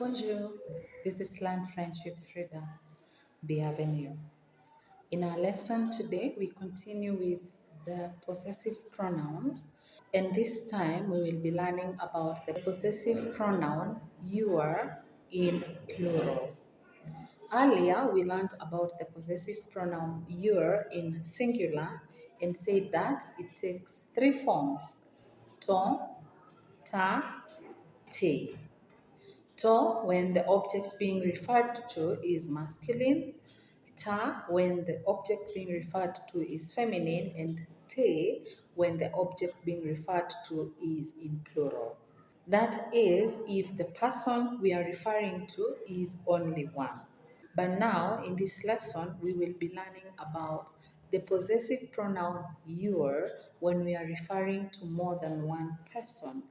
Bonjour, this is Learn French with Frida. Bienvenue. In our lesson today, we continue with the possessive pronouns, and this time we will be learning about the possessive pronoun your in plural. Earlier, we learned about the possessive pronoun your in singular and said that it takes three forms: ton, ta, te. To when the object being referred to is masculine, ta when the object being referred to is feminine, and te when the object being referred to is in plural. That is, if the person we are referring to is only one. But now, in this lesson, we will be learning about the possessive pronoun your when we are referring to more than one person.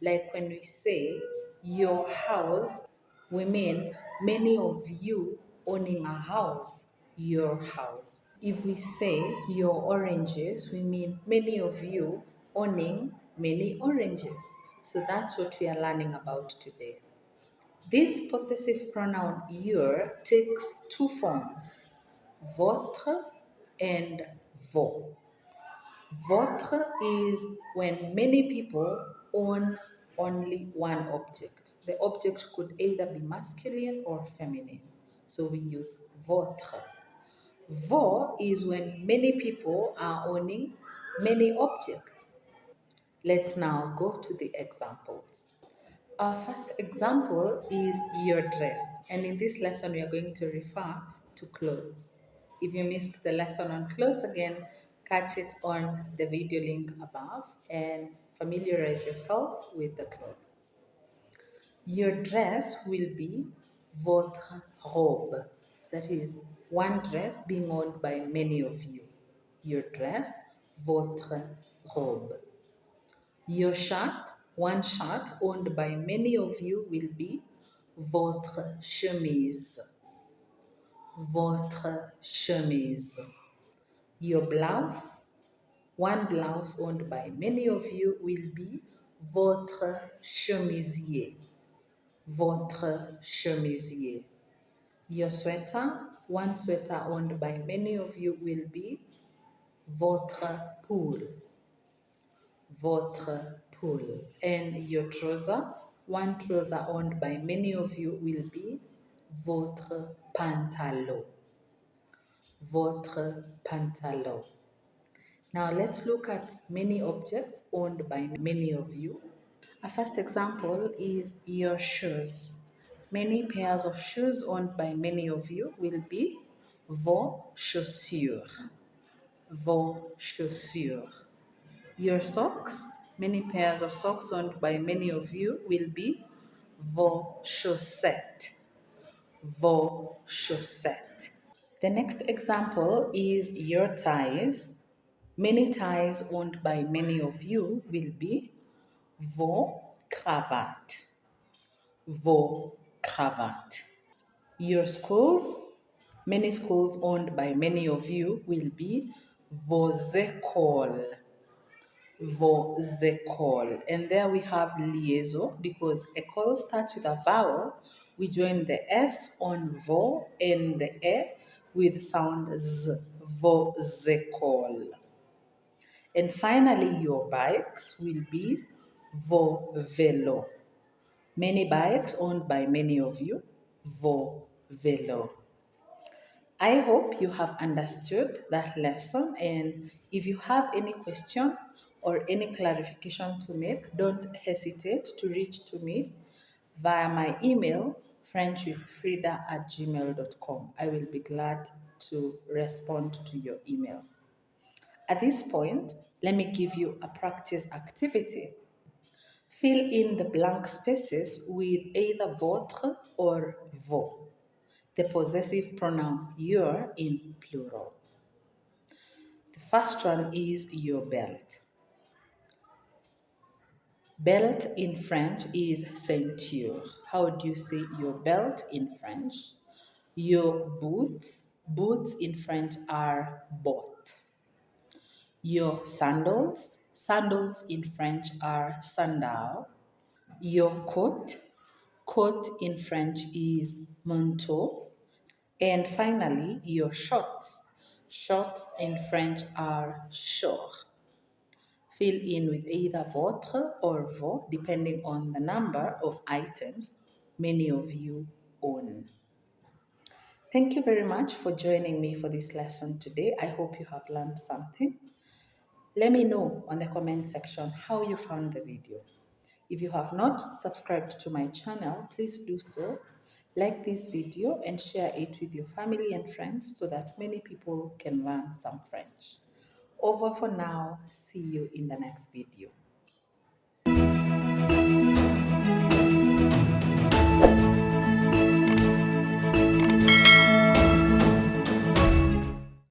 Like when we say your house, we mean many of you owning a house, your house. If we say your oranges, we mean many of you owning many oranges. So that's what we are learning about today. This possessive pronoun your takes two forms, votre and vos. Votre is when many people own only one object. The object could either be masculine or feminine. So we use votre. Vos is when many people are owning many objects. Let's now go to the examples. Our first example is your dress, and in this lesson we are going to refer to clothes. If you missed the lesson on clothes again, catch it on the video link above and familiarize yourself with the clothes. Your dress will be votre robe, that is, one dress being owned by many of you. Your dress, votre robe. Your shirt, one shirt owned by many of you, will be votre chemise. Votre chemise. Your blouse, one blouse owned by many of you, will be votre chemisier. Votre chemisier. Your sweater, one sweater owned by many of you, will be votre pull. Votre pull. And your trouser, one trouser owned by many of you, will be votre pantalon. Votre pantalon. Now let's look at many objects owned by many of you. A first example is your shoes. Many pairs of shoes owned by many of you will be vos chaussures. Vos chaussures. Your socks, many pairs of socks owned by many of you will be vos chaussettes. Vos chaussettes. The next example is your ties. Many ties owned by many of you will be vos cravates. Vos cravates. Your schools, many schools owned by many of you will be vos écoles. Vos écoles. And there we have liaison because école starts with a vowel. We join the S on vos and the E with sound Z. Vos écoles. And finally, your bikes will be vos vélos. Many bikes owned by many of you, vos vélos. I hope you have understood that lesson, and if you have any question or any clarification to make, don't hesitate to reach to me via my email frenchwithfrida@gmail.com. I will be glad to respond to your email. At this point, let me give you a practice activity. Fill in the blank spaces with either votre or vos, the possessive pronoun your in plural. The first one is your belt. Belt in French is ceinture. How do you say your belt in French? Your boots, boots in French are bottes. Your sandals, sandals in French are sandal. Your coat, Coat in French is manteau. And finally, your shorts. Shorts in French are shorts. Fill in with either votre or vos, depending on the number of items many of you own. Thank you very much for joining me for this lesson today. I hope you have learned something. Let me know on the comment section how you found the video. If you have not subscribed to my channel, please do so. Like this video and share it with your family and friends so that many people can learn some French. Over for now. See you in the next video.